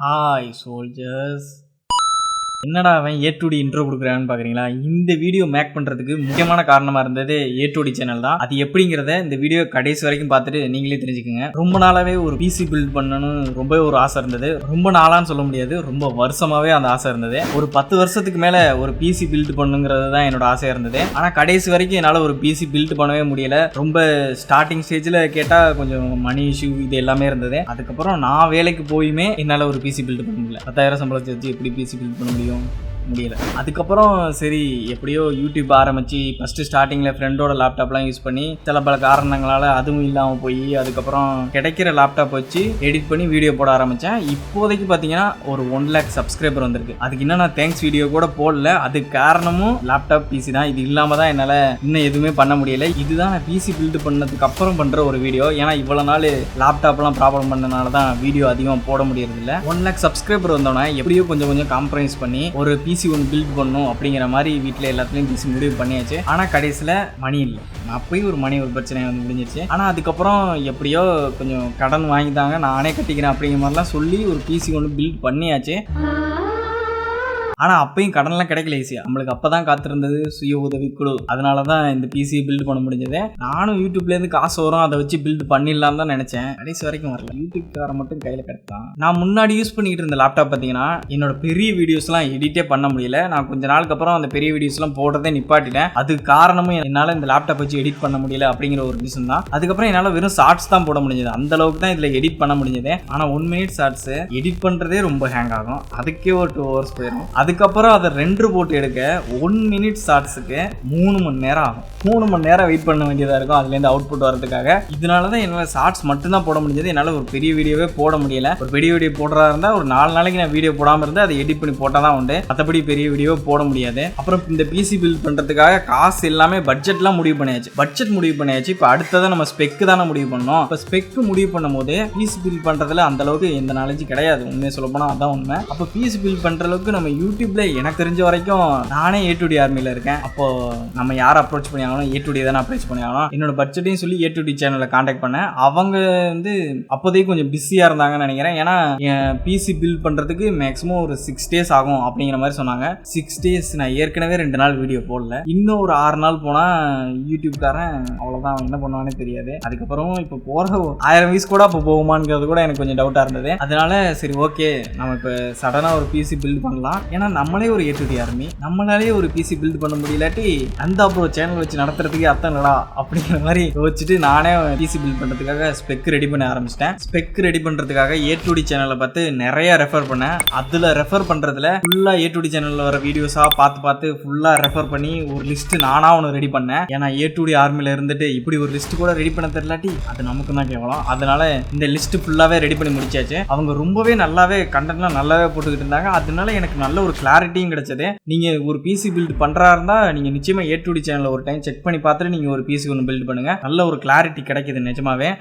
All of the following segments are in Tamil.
Hi soldiers. என்னடா அவன் A2D இன்ட்ரோ கொடுக்குறான்னு பார்க்குறீங்களா? இந்த வீடியோ மேக் பண்ணுறதுக்கு முக்கியமான காரணமாக இருந்தது A2D சேனல் தான். அது எப்படிங்கிறத இந்த வீடியோ கடைசி வரைக்கும் பார்த்துட்டு நீங்களே தெரிஞ்சுக்கோங்க. ரொம்ப நாளாகவே ஒரு பிசி பில்ட் பண்ணணும்னு ரொம்பவே ஒரு ஆசை இருந்தது. ரொம்ப நாளான்னு சொல்ல முடியாது, ரொம்ப வருஷமாகவே அந்த ஆசை இருந்தது. ஒரு 10 வருஷத்துக்கு மேலே ஒரு பிசி பில்ட் பண்ணுங்கிறது தான் என்னோட ஆசையாக இருந்தது. ஆனால் கடைசி வரைக்கும் என்னால் ஒரு பிசி பில்ட் பண்ணவே முடியலை. ரொம்ப ஸ்டார்டிங் ஸ்டேஜில் கேட்டால் கொஞ்சம் மணி இஷ்யூ இது எல்லாமே இருந்தது. அதுக்கப்புறம் நான் வேலைக்கு போயுமே என்னால் ஒரு பிசி பில்ட் பண்ண முடியல. 10,000 சம்பளத்தை வச்சு எப்படி பிசி பில்ட் பண்ண முடியல. அதுக்கப்புறம் சரி எப்படியோ யூடியூப் ஆரம்பிச்சு ஃபர்ஸ்ட் ஸ்டார்டிங்ல ஃப்ரெண்டோட லேப்டாப்லாம் யூஸ் பண்ணி சில பல காரணங்களால அதுவும் இல்லாமல் போய் அதுக்கப்புறம் கிடைக்கிற லேப்டாப் வச்சு எடிட் பண்ணி வீடியோ போட ஆரம்பித்தேன். இப்போதைக்கு பார்த்தீங்கன்னா ஒரு 1 lakh சப்ஸ்கிரைபர் வந்திருக்கு. அதுக்கு இன்னும் நான் தேங்க்ஸ் வீடியோ கூட போடல. அதுக்கு காரணமும் லேப்டாப் பிசி தான். இது இல்லாமல் தான் என்னால் இன்னும் எதுவுமே பண்ண முடியல. இதுதான் நான் பிசி பில்டு பண்ணதுக்கு அப்புறம் பண்ணுற ஒரு வீடியோ. ஏன்னா இவ்வளோ நாள் லேப்டாப்லாம் ப்ராப்ளம் பண்ணனால தான் வீடியோ அதிகமாக போட முடியறதில்ல. 1 lakh சப்ஸ்கிரைபர் வந்தோன்னே எப்படியோ கொஞ்சம் காம்ப்ரமைஸ் பண்ணி ஒரு பிசி ஒன்று பில்ட் பண்ணும் அப்படிங்கிற மாதிரி வீட்டில் எல்லாத்துலேயும் பிசி முடிவு பண்ணியாச்சு. ஆனால் கடைசியில் மணி இல்லை. அப்போயே ஒரு பிரச்சனை வந்து முடிஞ்சிருச்சு. ஆனால் அதுக்கப்புறம் எப்படியோ கொஞ்சம் கடன் வாங்கிட்டாங்க, நானே கட்டிக்கிறேன் அப்படிங்கிற மாதிரிலாம் சொல்லி ஒரு பிசி ஒன்று பில்ட் பண்ணியாச்சு. ஆனால் அப்பயும் கடன்லாம் கிடைக்கல ஈஸியாக. நம்மளுக்கு அப்போ தான் காத்திருந்தது சுய உதவி குழு. அதனால தான் இந்த பிசியை பில்ட் பண்ண முடிஞ்சது. நானும் யூடியூப்லேருந்து காசு வரும் அதை வச்சு பில்ட் பண்ணிடலாம் தான் நினச்சேன். கடைசி வரைக்கும் வரல. யூடியூப்காரன் மட்டும் கையில் கிடைத்தான். நான் முன்னாடி யூஸ் பண்ணிக்கிட்டு இருந்த லேப்டாப் பார்த்தீங்கன்னா என்னோட பெரிய வீடியோஸ்லாம் எடிட்டே பண்ண முடியல. நான் கொஞ்ச நாளுக்கு அப்புறம் அந்த பெரிய வீடியோஸ்லாம் போடுறதே நிப்பாட்டிட்டேன். அதுக்கு காரணமும் என்னால் இந்த லேப்டாப் வச்சு எடிட் பண்ண முடியல அப்படிங்கிற ஒரு ரீசன் தான். அதுக்கப்புறம் என்னால் வெறும் ஷார்ட்ஸ் தான் போட முடிஞ்சது. அந்த அளவுக்கு தான் இதில் எடிட் பண்ண முடிஞ்சது. ஆனால் 1 minute ஷார்ட்ஸ் எடிட் பண்ணுறதே ரொம்ப ஹேங் ஆகும். அதுக்கே ஒரு 2 hours போயிடும். அதுக்கப்புறம் அதை 2 போட்டு எடுக்க 1 minute ஷார்ட்ஸுக்கு 3 மணி நேரம் ஆகும். 3 மணி நேரம் வெயிட் பண்ண வேண்டியதாக இருக்கும் அதுலேருந்து அவுட்புட் வரதுக்காக. இதனால தான் என்னால் ஷார்ட்ஸ் மட்டும்தான் போட முடிஞ்சது. என்னால் ஒரு பெரிய வீடியோவே போட முடியல. ஒரு பெரிய வீடியோ போடுறதா இருந்தால் ஒரு 4 நாளைக்கு நான் வீடியோ போடாமல் இருந்தால் அதை எடிட் பண்ணி போட்டால் தான் உண்டு. மற்றபடி பெரிய வீடியோ போட முடியாது. அப்புறம் இந்த பிசி பில்ட் பண்ணுறதுக்காக காசு எல்லாமே பட்ஜெட்லாம் முடிவு பண்ணியாச்சு. இப்போ அடுத்ததான் நம்ம ஸ்பெக்கு தானே முடிவு பண்ணோம். இப்போ ஸ்பெக்கு முடிவு பண்ணும் போது பிசி பில்ட் பண்ணுறதுல அந்த அளவுக்கு எந்த நாலேஜ் கிடையாது. உண்மையை சொல்ல போனால் அதான் உண்மை. அப்போ பிசி பில்ட் பண்ணுற அளவுக்கு நம்ம யூடியூப்ல எனக்கு தெரிஞ்ச வரைக்கும் நானே A2D ஆர்மியில் இருக்கேன். அப்போ நம்ம யாரை அப்ரோச் பண்ணி ஆகணும்? A2D தானே அப்ரோச் பண்ணி ஆகணும். என்னோட பட்ஜெட்டையும் சொல்லி A2D சேனலில் கான்டாக்ட் பண்ணேன். அவங்க வந்து அப்போதைக்கு கொஞ்சம் பிஸியாக இருந்தாங்கன்னு நினைக்கிறேன். ஏன்னா என் பிசி பில்ட் பண்ணுறதுக்கு மேக்ஸிமம் ஒரு 6 days ஆகும் அப்படிங்கிற மாதிரி சொன்னாங்க. 6 days நான் ஏற்கனவே 2 நாள் வீடியோ போடல. இன்னும் ஒரு 6 நாள் போனால் யூடியூப்காரன் அவ்வளோதான், அவன் என்ன பண்ணுவானே தெரியாது. அதுக்கப்புறம் இப்போ போகிற 1000 views கூட அப்போ போகுமாங்கிறது கூட எனக்கு கொஞ்சம் டவுட்டாக இருந்தது. அதனால சரி ஓகே நம்ம இப்போ சடனாக ஒரு பிசி பில்ட் பண்ணலாம். ஏன்னா நம்மளே ஒரு A2D ஆர்மி, நம்மளாலே ஒரு பிசி பில்ட் பண்ண முடியலாட்டி அந்த அப்புறம் சேனல் வச்சு நடத்துறதுக்கே அத்தனடா அப்படிங்கிற மாதிரி யோசிச்சுட்டு நானே பிசி பில்ட் பண்ணுறதுக்காக ஸ்பெக் ரெடி பண்ண ஆரம்பிச்சிட்டேன். ஸ்பெக் ரெடி பண்ணுறதுக்காக A2D சேனலை பார்த்து நிறைய ரெஃபர் பண்ணேன். அதில் ரெஃபர் பண்ணுறதுல ஃபுல்லாக A2D சேனலில் வர வீடியோஸாக பார்த்து ஃபுல்லாக ரெஃபர் பண்ணி ஒரு லிஸ்ட்டு நானாக ஒன்று ரெடி பண்ணேன். ஏன்னா A2D ஆர்மியில் இருந்துட்டு இப்படி ஒரு லிஸ்ட்டு கூட ரெடி பண்ண தெரியலாட்டி அது நமக்கு தான் கேவலம். அதனால இந்த லிஸ்ட்டு ஃபுல்லாகவே ரெடி பண்ணி முடிச்சாச்சு. அவங்க ரொம்பவே நல்லாவே கண்டென்ட்லாம் நல்லாவே போட்டுக்கிட்டு இருந்தாங்க. அதனால எனக்கு நல்ல ஒரு கிளாரிட்டியும் கிடைச்சது. நீங்கள் ஒரு பிசி பில்ட் பண்ணுறா இருந்தால் நீங்கள் நிச்சயமாக A2D சேனலில் ஒரு டைம் செக் பண்ணி பார்த்துட்டு நீங்கள் ஒரு பிசி ஒன்று பில்ட் பண்ணுங்கள். நல்ல ஒரு கிளாரிட்டி கிடைக்கிது நிஜமாவே.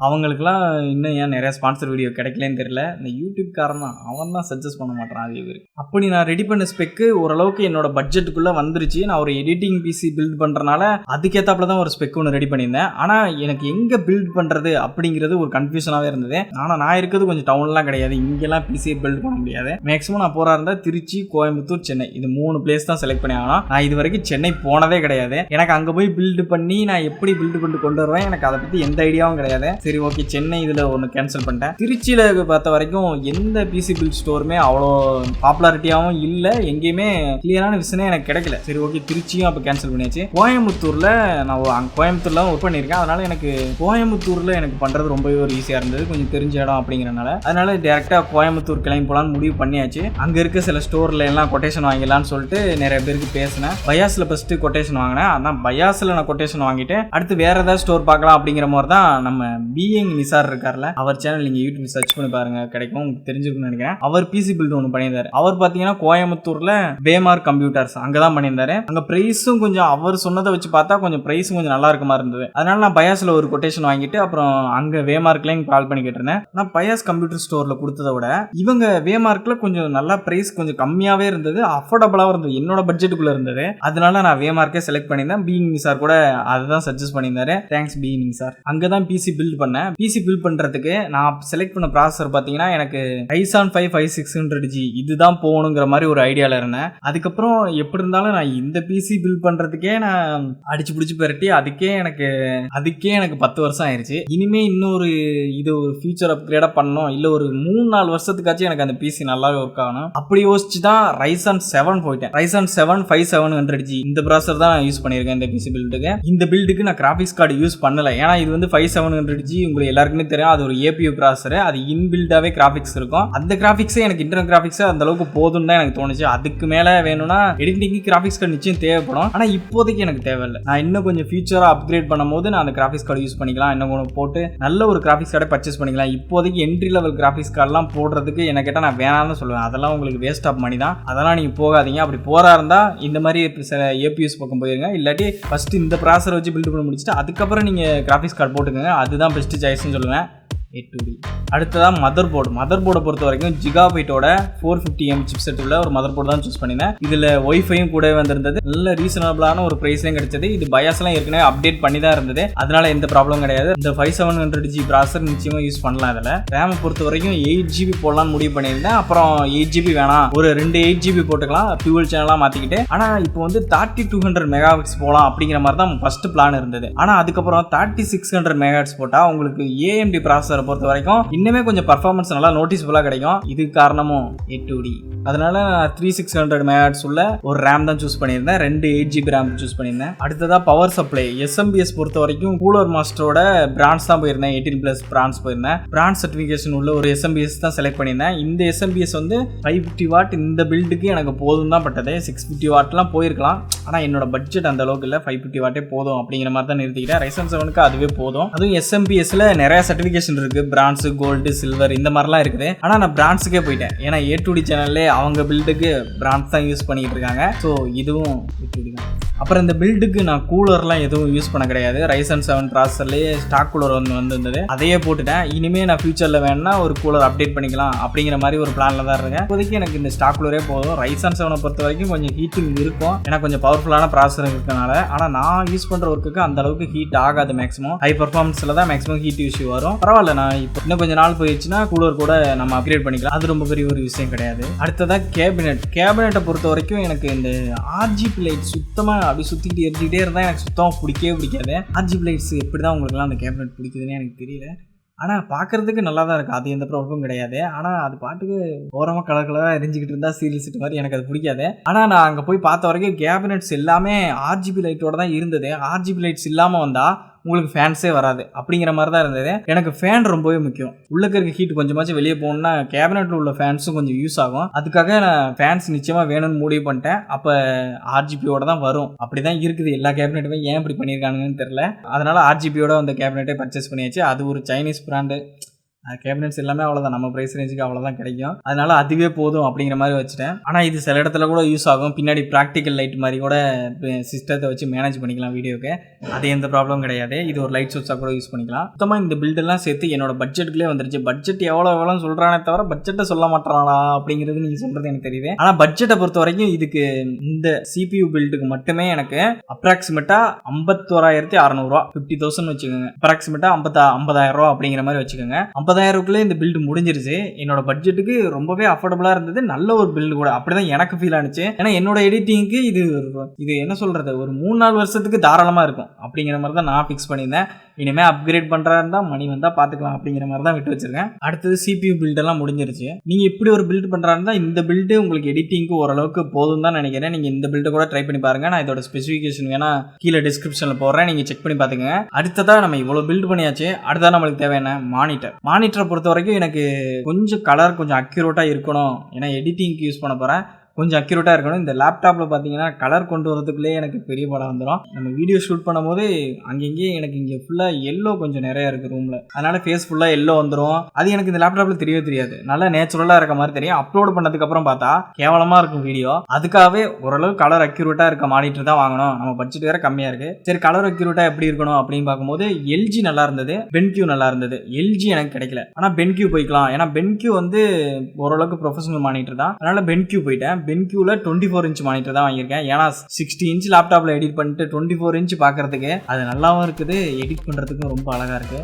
அவங்களுக்குலாம் இன்னும் ஏன் நிறைய ஸ்பான்சர் வீடியோ கிடைக்கலன்னு தெரியல. இந்த யூடியூப் காரணம் அவன் தான் சஜஸ்ட் பண்ண மாட்டான் அதே பேர். அப்படி நான் ரெடி பண்ண ஸ்பெக்கு ஓரளவுக்கு என்னோட பட்ஜெட்டுக்குள்ளே வந்துருச்சு. நான் ஒரு எடிட்டிங் பிசி பில்ட் பண்ணுறனால அதுக்கேற்றாப்புல தான் ஒரு ஸ்பெக் ஒன்று ரெடி பண்ணியிருந்தேன். ஆனால் எனக்கு எங்கே பில்ட் பண்ணுறது அப்படிங்கிறது ஒரு கன்ஃபியூஷனாகவே இருந்தது. ஆனால் நான் இருக்கிறது கொஞ்சம் டவுன்லாம் கிடையாது. இங்கெல்லாம் பிசியை பில்ட் பண்ண முடியாது. மேக்ஸிமம் நான் போகிறா இருந்தால் திருச்சி, கோயம்புத்தூர், சென்னை இது 3 பிளேஸ் தான் செலக்ட் பண்ணி ஆகணும். நான் இது வரைக்கும் சென்னை போனதே கிடையாது. எனக்கு அங்கே போய் பில்டு பண்ணி நான் எப்படி பில்டு பண்ணிட்டு கொண்டு வருவேன் எனக்கு அதை பற்றி எந்த ஐடியாவும் கிடையாது. சரி ஓகே சென்னை இதில் ஒன்று கேன்சல் பண்ணிட்டேன். திருச்சியில் பார்த்த வரைக்கும் எந்த பிசி பில்ட் ஸ்டோருமே அவ்வளோ பாப்புலாரிட்டியாகவும் இல்லை, எங்கேயுமே கிளியரான விஷயம் எனக்கு கிடைக்கல. சரி ஓகே திருச்சியும் அப்போ கேன்சல் பண்ணியாச்சு. கோயம்புத்தூரில் நான் கோயம்புத்தூர்ல ஒர்க் பண்ணியிருக்கேன். அதனால எனக்கு கோயம்புத்தூரில் எனக்கு பண்ணுறது ரொம்பவே ஒரு ஈஸியாக இருந்தது, கொஞ்சம் தெரிஞ்ச இடம் அப்படிங்கிறனால. அதனால டேரெக்டாக கோயம்புத்தூர் கிளம்பி போகலான்னு முடிவு பண்ணியாச்சு. அங்கே இருக்க சில ஸ்டோரில் எல்லாம் கொட்டேஷன் வாங்கிடலான்னு சொல்லிட்டு நிறைய பேருக்கு பேசினேன். பயாஸில் ஃபஸ்ட்டு கொட்டேஷன் வாங்கினேன். அதான் பயாஸில் நான் கொட்டேஷன் வாங்கிட்டு அடுத்து வேறு ஏதாவது ஸ்டோர் பார்க்கலாம் அப்படிங்கிற மாதிரி தான் நம்ம Benq நிசார் இருக்கார்ல, அவர் சேனல் நீங்க யூடியூப் சர்ச் பண்ணி பாருங்க, கிடைக்கும், உங்களுக்கு தெரிஞ்சிருக்கும்னு நினைக்கிறேன். அவர் பிசி பில்ட் ஒன்று பண்ணியிருந்தாரு. அவர் பார்த்தீங்கன்னா கோயம்புத்தூர்ல பேமார் கம்ப்யூட்டர்ஸ் அங்கதான் பண்ணியிருந்தாரு. அங்க பிரைஸும் கொஞ்சம் அவர் சொன்னதை வச்சு பார்த்தா கொஞ்சம் பிரைஸும் கொஞ்சம் நல்லா இருக்க மாதிரி இருந்தது. அதனால நான் பயாஸ்ல ஒரு கொட்டேஷன் வாங்கிட்டு அப்புறம் அங்க வேமார்க்லையும் கால் பண்ணி கேட்டிருந்தேன். நான் பயாஸ் கம்ப்யூட்டர் ஸ்டோர்ல கொடுத்ததை விட இவங்க வேமார்க்ல கொஞ்சம் நல்லா பிரைஸ் கொஞ்சம் கம்மியாவே இருந்தது, அஃபோர்டபுளாகவும் இருந்தது, என்னோட பட்ஜெட்டுக்குள்ள இருந்தது. அதனால நான் வேமார்க்கே செலக்ட் பண்ணியிருந்தேன். Benq சார் கூட அதுதான் சஜஸ்ட் பண்ணியிருந்தாரு. Thanks Benq sir. அங்கதான் பிசி பில்ட் பண்ணேன். பண்ணேன். பிசி பில்ட் பண்றதுக்கு நான் செலக்ட் பண்ண ப்ராசஸர் பாத்தீங்கன்னா எனக்கு Ryzen 5 5600G இதுதான் போகணுங்கிற மாதிரி ஒரு ஐடியால இருந்தேன். அதுக்கப்புறம் எப்படி இருந்தாலும் நான் இந்த பிசி பில்ட் பண்றதுக்கே நான் அடிச்சு பிடிச்சு பெரட்டி அதுக்கே எனக்கு 10 வருஷம் ஆயிருச்சு. இனிமே இன்னொரு இது ஒரு ஃபியூச்சர் அப்கிரேடா பண்ணணும், இல்ல ஒரு 3-4 வருஷத்துக்காச்சும் எனக்கு அந்த பிசி நல்லாவே ஒர்க் ஆகணும். அப்படி யோசிச்சு தான் Ryzen 7 போயிட்டேன். Ryzen 7 5700G இந்த ப்ராசஸர் தான் நான் யூஸ் பண்ணியிருக்கேன் இந்த பிசி பில்டுக்கு. இந்த பில்டுக்கு நான் கிராபிக்ஸ் கார்டு யூஸ் பண்ணல. ஏன்னா இது வந்து 5700G உங்களுக்கு எல்லாருக்குமே தெரியும், அது ஒரு APU ப்ராசஸர். அது இன்பில்டாவே கிராபிக்ஸ் இருக்கும். அந்த கிராபிக்ஸே எனக்கு இன்டர்னல் கிராபிக்ஸ் அந்த அளவுக்கு போதும் தான் எனக்கு தோணுச்சு. அதுக்கு மேல வேணும்னா எடிட்டிங்க்கு கிராபிக்ஸ் கார்டு நிச்சயம் தேவைப்படும். ஆனா இப்போதைக்கு எனக்கு தேவையில்லை. நான் இன்னும் கொஞ்சம் ஃபியூச்சரா அப்கிரேட் பண்ணும்போது நான் அந்த கிராபிக்ஸ் கார்டு யூஸ் பண்ணிக்கலாம். இன்னும் கொஞ்சம் போட்டு நல்ல ஒரு கிராபிக்ஸ் கார்டை பர்ச்சேஸ் பண்ணிக்கலாம். இப்போதைக்கு என்ட்ரி லெவல் கிராபிக்ஸ் கார்டெல்லாம் போடுறதுக்கு என்ன கேட்டால் நான் வேணாம்னு சொல்லுவேன். அதெல்லாம் உங்களுக்கு வேஸ்ட் ஆஃப் மணி தான். அதெல்லாம் நீங்க போகாதீங்க. அப்படி போறா இருந்தா இந்த மாதிரி சில APUs பக்கம் போயிருங்க. இல்லாட்டி ஃபர்ஸ்ட் இந்த ப்ராசஸர் வச்சு பில்ட் பண்ணி முடிச்சுட்டு அதுக்கப்புறம் நீங்க கிராபிக்ஸ் கார்டு போட்டுக்கோங்க. அதுதான் பெஸ்ட் சாய்ஸ்னு சொல்லுவேன். அடுத்ததான் மதர்போர்டை பொறுத்த வரைக்கும் ஜிகாபைட்டோட 450M சிப்செட் உள்ள ஒரு மதர்போர்டு தான் சூஸ் பண்ணினேன். இதுல ஒய்ஃபையும் கூட வந்திருந்தது. நல்ல ரீசனபிளான ஒரு பிரைஸ்லயும் கிடைச்சது. இது பயாஸ்லாம் ஏற்கனவே அப்டேட் பண்ணி தான் இருந்தது. அதனால எந்த ப்ராப்ளம் கிடையாது. இந்த 5700G ப்ராசஸர் நிச்சயமா யூஸ் பண்ணலாம். இதுல ரேம் பொறுத்த வரைக்கும் 8GB போடலாம்னு முடிவு பண்ணியிருந்தேன். அப்புறம் 8GB வேணாம், ஒரு 2 8GB போட்டுக்கலாம், டியூவல் சேனலா மாத்திக்கிட்டு. ஆனா இப்போ வந்து 3200 MHz போலாம் அப்படிங்கிற மாதிரி தான் ஃபர்ஸ்ட் பிளான் இருந்தது. ஆனா அதுக்கப்புறம் 3600 MHz போட்டா உங்களுக்கு AMD ப்ராசஸர் பொறுத்த வரைக்கும் இன்னுமே கொஞ்சம் பர்ஃபார்மன்ஸ் நல்லா நோட்டிசபிளா கிடைக்கும். இது காரணமும் 8D. அதனால 3600 MHz உள்ள ஒரு ரேம் தான் சூஸ் பண்ணியிருந்தேன். 2 8GB ரேம் சூஸ் பண்ணியிருந்தேன். அடுத்ததா பவர் சப்ளை SMPS பொறுத்த வரைக்கும் கூலர் மாஸ்டரோட பிராண்ட்ஸ் தான் போயிருந்தேன். 18+ பிராண்ட்ஸ் போயிருந்தேன். பிராண்ட் சர்டிஃபிகேஷன் உள்ள ஒரு SMPS தான் செலக்ட் பண்ணியிருந்தேன். இந்த SMPS வந்து 550 வாட் இந்த பில்டுக்கு எனக்கு போதும் தான் பட்டது. 650 வாட்லாம் போயிருக்கலாம். ஆனா என்னோட பட்ஜெட் அந்த அளவுக்கு இல்லை. 550 வாட்டே போதும் அப்படிங்கிற மாதிரி தான் நிறுத்திக்கிட்டேன். Ryzen 7க்கு அதுவே போதும். அதுவும் SMPSல நிறைய சர்டிஃபிகேஷன் இருக்கு. பிரான்ஸ், கோல்டு, சில்வர் இந்த மாதிரிலாம் இருக்குது. ஆனா நான் பிராண்ட்ஸுக்கே போயிட்டேன். ஏன்னா A2D சேனல்லே அவங்க பில்டுக்கு பிராண்ட்ஸ் தான் யூஸ் பண்ணிட்டு இருக்காங்க. ஸோ இதுவும் A2D தான். அப்புறம் இந்த பில்டுக்கு நான் கூலர்லாம் எதுவும் யூஸ் பண்ண கிடையாது. Ryzen 7 ப்ராசஸர்லேயே ஸ்டாக் கூலர் வந்திருந்தது. அதையே போட்டுட்டேன். இனிமே நான் ஃபியூச்சரில் வேணும்னா ஒரு கூலர் அப்டேட் பண்ணிக்கலாம் அப்படிங்கிற மாதிரி ஒரு பிளான்ல தான் இருக்கேன். இப்போதைக்கு எனக்கு இந்த ஸ்டாக் கூலரே போதும். Ryzen 7 பொறுத்த வரைக்கும் கொஞ்சம் ஹீட்டிங் இருக்கும். ஏன்னா கொஞ்சம் பவர்ஃபுல்லான ப்ராசஸர் இருக்கனால. ஆனால் நான் யூஸ் பண்ணுற ஒர்க்குக்கு அந்த அளவுக்கு ஹீட் ஆகாது. மேக்ஸிமம் ஹை பர்ஃபார்மன்ஸில் தான் மேக்ஸிமம் ஹீட் இஷ்யூ வரும். பரவாயில்ல, நான் இப்போ இன்னும் கொஞ்சம் நாள் போயிடுச்சுன்னா கூலர் கூட நம்ம அப்கிரேட் பண்ணிக்கலாம். அது ரொம்ப பெரிய ஒரு விஷயம் கிடையாது. அடுத்ததான் கேபினெட்டை பொறுத்த வரைக்கும் எனக்கு இந்த RGB லைட் சுத்தமாக அப்படி சுற்றிக்கிட்டு எரிஞ்சிக்கிட்டே இருந்தால் எனக்கு சுத்தமாக பிடிக்காது. RGB லைட்ஸ் எப்படி தான் உங்களுக்குலாம் அந்த கேபினெட் பிடிக்குதுன்னு எனக்கு தெரியல. ஆனால் பார்க்குறதுக்கு நல்லா தான் இருக்குது. அது எந்த ப்ராப்ளமும் கிடையாது. ஆனால் அது பாட்டுக்கு ஓரமாக கலராக எரிஞ்சிக்கிட்டு இருந்தால் சீரியல் செட் மாதிரி எனக்கு அது பிடிக்காது. ஆனால் நான் அங்கே போய் பார்த்த வரைக்கும் கேபினெட்ஸ் எல்லாமே RGB லைட்டோட தான் இருந்தது. RGB லைட்ஸ் இல்லாமல் வந்தால் உங்களுக்கு ஃபேன்ஸே வராது அப்படிங்கிற மாதிரி தான் இருந்தது. எனக்கு ஃபேன் ரொம்பவே முக்கியம். உள்ளக்க இருக்க ஹீட் கொஞ்சமாச்சும் வெளியே போகணும்னா கேபினெட்டில் உள்ள ஃபேன்ஸும் கொஞ்சம் யூஸ் ஆகும். அதுக்காக நான் ஃபேன்ஸ் நிச்சயமாக வேணும்னு முடிவு பண்ணிட்டேன். அப்போ RGBயோட தான் வரும். அப்படி தான் இருக்குது எல்லா கேபினெட்டுமே. ஏன் இப்படி பண்ணியிருக்கானுங்கன்னு தெரியல. அதனால RGBயோட அந்த கேபினெட்டை பர்ச்சேஸ் பண்ணியாச்சு. அது ஒரு சைனீஸ் பிராண்டு. கேபினெட்ஸ் எல்லாமே அவ்வளோதான், நம்ம ப்ரைஸ் ரேஞ்சுக்கு அவ்வளோதான் கிடைக்கும். அதனால அதுவே போதும் அப்படிங்கிற மாதிரி வச்சுட்டேன். ஆனால் இது சில இடத்துல கூட யூஸ் ஆகும். பின்னாடி ப்ராக்டிக்கல் லைட் மாதிரி கூட சிஸ்டத்தை வச்சு மேனேஜ் பண்ணிக்கலாம் வீடியோக்கு. அது எந்த ப்ராப்ளம் கிடையாது. இது ஒரு லைட் சோர்ஸாக கூட யூஸ் பண்ணிக்கலாம். மொத்தமாக இந்த பில்டெல்லாம் சேர்த்து என்னோட பட்ஜெட்டுக்குள்ளே வந்துருச்சு. பட்ஜெட் எவ்வளோ சொல்கிறானே தவிர பட்ஜெட்டை சொல்ல மாட்டாங்களா அப்படிங்கிறது நீங்கள் சொல்கிறது எனக்கு தெரியுது. ஆனால் பட்ஜெட்டை பொறுத்த வரைக்கும் இதுக்கு இந்த CPU பில்டுக்கு மட்டுமே எனக்கு அப்ராக்சிமேட்டாக 51,600 ரூபா, 50,000 வச்சுக்கோங்க. அப்ராக்சிமேட்டாக 50,000 ரூபா அப்படிங்கிற மாதிரி வச்சுக்கோங்க. 50,000க்குள்ளே இந்த பில்டு முடிஞ்சிருச்சு. என்னோட பட்ஜெட்டுக்கு ரொம்பவே அஃபோர்டபுளா இருந்தது. நல்ல ஒரு பில்டு கூட. அப்படிதான் எனக்கு ஃபீல் ஆனிச்சு. ஏன்னா என்னோட எடிட்டிங்க்கு இது என்ன சொல்றது, ஒரு 3-4 வருஷத்துக்கு தாராளமா இருக்கும் அப்படிங்கிற மாதிரி தான் நான் ஃபிக்ஸ் பண்ணியிருந்தேன். இனிமே அப்கிரேட் பண்றதா இருந்தா மணி வந்தா பாத்துக்கலாம் அப்படிங்கிற மாதிரி தான் விட்டு வச்சிருக்கேன். அடுத்தது CPU பில்ட் எல்லாம் முடிஞ்சிருச்சு. நீங்க இப்படி ஒரு பில்ட் பண்றதா இருந்தா இந்த பில்டு உங்களுக்கு எடிட்டிங்க்கு ஓரளவுக்கு போதும் தான் நினைக்கிறேன். நீங்க இந்த பில்டு கூட ட்ரை பண்ணி பாருங்க. நான் இதோட ஸ்பெசிஃபிகேஷன் வேணா கீழே டிஸ்கிரிப்ஷன்ல போடுறேன், நீங்க செக் பண்ணி பாத்துங்க. அடுத்ததா நம்ம இவ்வளவு பில்ட் பண்ணியாச்சு. அடுத்ததான் நம்மளுக்கு தேவையான மானிட்டரை பொறுத்த வரைக்கும் எனக்கு கொஞ்சம் கலர் கொஞ்சம் அக்யூரேட்டா இருக்கணும். ஏன்னா எடிட்டிங்க்கு யூஸ் பண்ண போறேன். கொஞ்சம் அக்யூரேட்டாக இருக்கணும். இந்த லேப்டாப்பில் பார்த்தீங்கன்னா கலர் கொண்டு வரதுக்குள்ளே எனக்கு பெரிய படம் வந்துடும். நம்ம வீடியோ ஷூட் பண்ணும்போது அங்கங்கே எனக்கு இங்கே ஃபுல்லாக எல்லோ கொஞ்சம் நிறையா இருக்குது ரூமில். அதனால் ஃபேஸ் ஃபுல்லாக எல்லோ வந்துடும். அது எனக்கு இந்த லேப்டாப்பில் தெரியவே தெரியாது. நல்லா நேச்சுரலாக இருக்க மாதிரி தெரியும். அப்லோட் பண்ணதுக்கப்புறம் பார்த்தா கேவலமாக இருக்கும் வீடியோ. அதுக்காகவே ஓரளவு கலர் அக்யூரேட்டாக இருக்க மானிட்டர் தான் வாங்கணும். நம்ம பட்ஜெட் வேறு கம்மியாக இருக்குது. சரி, கலர் அக்யூரேட்டாக எப்படி இருக்கணும் அப்படின்னு பார்க்கும்போது LG நல்லா இருந்தது, Benq நல்லா இருந்தது. LG எனக்கு கிடைக்கல. ஆனால் Benq போய்க்கலாம். ஏன்னா Benq வந்து ஓரளவுக்கு ப்ரொஃபஷனல் மானிட்டர் தான். அதனால் Benq போயிட்டேன். Benqல 24 இன்ச் மானிட்டர் தான் வாங்கியிருக்கேன். ஏன்னா 60 இன்ச் லேப்டாப்ல எடிட் பண்ணிட்டு 24 இன்ச் பார்க்கறதுக்கு அது நல்லாவும் இருக்குது, எடிட் பண்றதுக்கும் ரொம்ப அழகா இருக்கு.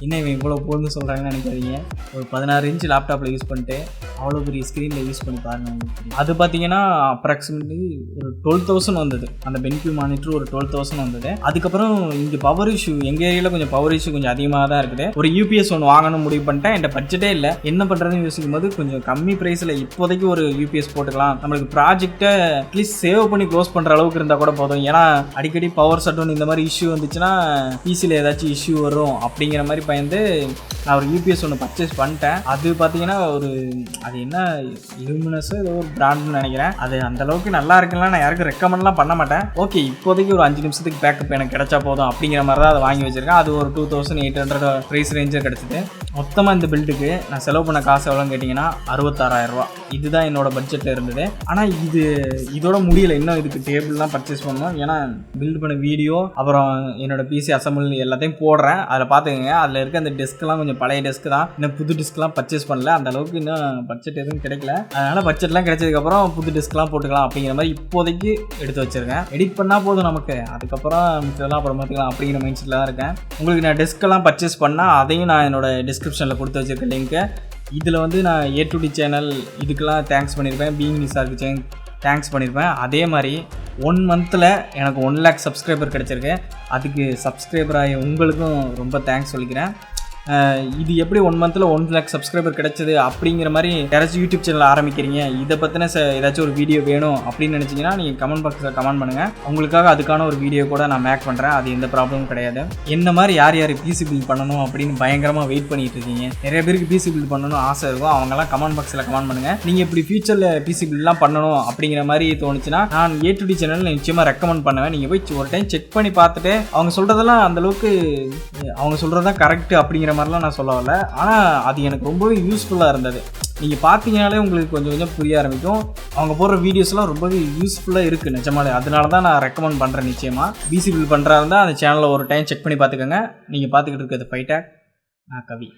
என்ன இவன் இவ்வளோ போகுதுன்னு சொல்கிறாங்கன்னு நினைக்காதீங்க. ஒரு 16 இன்ச் லேப்டாப்பில் யூஸ் பண்ணிட்டு அவ்வளோ பெரிய ஸ்க்ரீனில் யூஸ் பண்ணி பாருங்கள் உங்களுக்கு. அது பார்த்தீங்கன்னா அப்ராக்சிமேட்லி ஒரு 12,000 வந்தது. அந்த Benq மானிட்டர் ஒரு 12,000 வந்தது. அதுக்கப்புறம் இங்கே பவர் இஷ்யூ எங்கள் ஏரியாவில் கொஞ்சம் பவர் இஷ்யூ கொஞ்சம் அதிகமாக தான் இருக்குது. ஒரு UPS ஒன்று வாங்கணும் முடிவு பண்ணிட்டேன். என்கிட்ட பட்ஜெட்டே இல்லை. என்ன பண்ணுறதுன்னு யோசிக்கும் போது கொஞ்சம் கம்மி ப்ரைஸில் இப்போதைக்கு ஒரு UPS போட்டுக்கலாம். நம்மளுக்கு ப்ராஜெக்டை அட்லீஸ்ட் சேவ் பண்ணி க்ளோஸ் பண்ணுற அளவுக்கு இருந்தால் கூட போதும். ஏன்னா அடிக்கடி பவர் ஷட் இந்த மாதிரி இஷ்யூ வந்துச்சுன்னா பிசியில் ஏதாச்சும் இஷ்யூ வரும் அப்படிங்கிற மாதிரி பயந்து நான் ஒரு UPS ஒன்று பர்ச்சேஸ் பண்ணிட்டேன். அது பார்த்தீங்கன்னா அது என்ன லுமினஸோ ஏதோ ஒரு பிராண்டுன்னு நினைக்கிறேன். அது அந்தளவுக்கு நல்லா இருக்குன்னா நான் யாருக்கும் ரெக்கமெண்ட்லாம் பண்ண மாட்டேன். ஓகே, இப்போதைக்கு ஒரு 5 நிமிஷத்துக்கு பேக்கப் எனக்கு கிடைச்சா போதும் அப்படிங்கிற மாதிரி தான் அதை வாங்கி வச்சிருக்கேன். அது ஒரு 2800 ப்ரைஸ் ரேஞ்சில் கிடச்சிது. மொத்தமாக இந்த பில்டுக்கு நான் செலவு பண்ண காசு எவ்வளோன்னு கேட்டிங்கன்னா 66,000 ரூபா. இதுதான் என்னோட பட்ஜெட்டில் இருந்தது. ஆனால் இதோட முடியலை. இன்னும் இதுக்கு டேபிள்லாம் பர்ச்சேஸ் பண்ணணும். ஏன்னா பில்டு பண்ண வீடியோ அப்புறம் என்னோட பிசி அசம்பிள் எல்லாத்தையும் போடுறேன். அதில் பார்த்துக்கங்க. அதில் இருக்க அந்த டெஸ்க்லாம் கொஞ்சம் பழைய டெஸ்க் தான். இன்னும் புது டெஸ்க்லாம் பர்ச்சேஸ் பண்ணல. அந்த அளவுக்கு இன்னும் பட்ஜெட் எதுவும் கிடைக்கல. அதனால் பட்ஜெட்லாம் கிடைச்சதுக்கப்புறம் புது டெஸ்க்லாம் போட்டுக்கலாம் அப்படிங்கிற மாதிரி இப்போதைக்கு எடுத்து வச்சிருக்கேன். எடிட் பண்ணால் போதும் நமக்கு. அதுக்கப்புறம் இதெல்லாம் அப்புறம் பார்த்துக்கலாம் அப்படிங்கிற மைண்ட் செட்டில் தான் இருக்கேன். உங்களுக்கு நான் டெஸ்க்கெல்லாம் பர்ச்சேஸ் பண்ணால் அதையும் நான் என்னோட டிஸ்கிரிப்ஷனில் கொடுத்து வச்சிருக்கேன் லிங்க்கு. இதில் வந்து நான் A2D சேனல் இதுக்கெல்லாம் தேங்க்ஸ் பண்ணியிருப்பேன். Benq நிசாருக்கு தேங்க்ஸ் பண்ணியிருப்பேன். அதே மாதிரி 1 மந்தில் எனக்கு 1 lakh சப்ஸ்கிரைபர் கிடச்சிருக்கு. அதுக்கு சப்ஸ்கிரைபராக உங்களுக்கும் ரொம்ப தேங்க்ஸ் சொல்லிக்கிறேன். இது எப்படி 1 மந்தில் 1 lakh சப்ஸ்கிரைபர் கிடைச்சது அப்படிங்கிற மாதிரி யாராச்சும் யூடியூப் சேனல் ஆரம்பிக்கிறீங்க, இதை பற்றின ஏதாச்சும் ஒரு வீடியோ வேணும் அப்படின்னு நினச்சிங்கன்னா நீங்கள் கமெண்ட் பாக்ஸில் கமெண்ட் பண்ணுங்கள். உங்களுக்காக அதுக்கான ஒரு வீடியோ கூட நான் மேக் பண்ணுறேன். அது எந்த ப்ராப்ளமும் கிடையாது. என்ன மாதிரி யார் பிசி பில்ட் பண்ணணும் அப்படின்னு பயங்கரமாக வெயிட் பண்ணிட்டு இருக்கீங்க. நிறைய பேருக்கு பிசி பில்ட் பண்ணணும் ஆசை இருக்கும். அவங்கெல்லாம் கமெண்ட் பாக்ஸில் கமெண்ட் பண்ணுங்கள். நீங்கள் இப்படி ஃபியூச்சரில் பிசி பில்ட்லாம் பண்ணணும் அப்படிங்கிற மாதிரி தோணுச்சுன்னா நான் A2D சேனல் நிச்சயமாக ரெக்கமெண்ட் பண்ணுவேன். நீங்கள் போய் ஒரு டைம் செக் பண்ணி பார்த்துட்டு அவங்க சொல்கிறதெல்லாம் அந்தளவுக்கு அவங்க சொல்கிறதான் கரெக்ட் அப்படிங்கிற மாதிரிலாம் நான் சொல்ல வரல. ஆனால் அது எனக்கு ரொம்பவே யூஸ்ஃபுல்லாக இருந்தது. நீங்கள் பார்த்தீங்கனாலே உங்களுக்கு கொஞ்சம் கொஞ்சம் புரிய ஆரம்பிக்கும். அவங்க போடுற வீடியோஸ்லாம் ரொம்பவே யூஸ்ஃபுல்லாக இருக்குது நிஜமாலே. அதனால தான் நான் ரெக்கமெண்ட் பண்ணுறேன். நிச்சயமாக பிசி பில்ட் பண்ணுறா இருந்தால் அந்த சேனலில் ஒரு டைம் செக் பண்ணி பார்த்துக்கோங்க. நீங்கள் பார்த்துக்கிட்டு இருக்கிறது ஃபைவ்டாக். நான் கவி.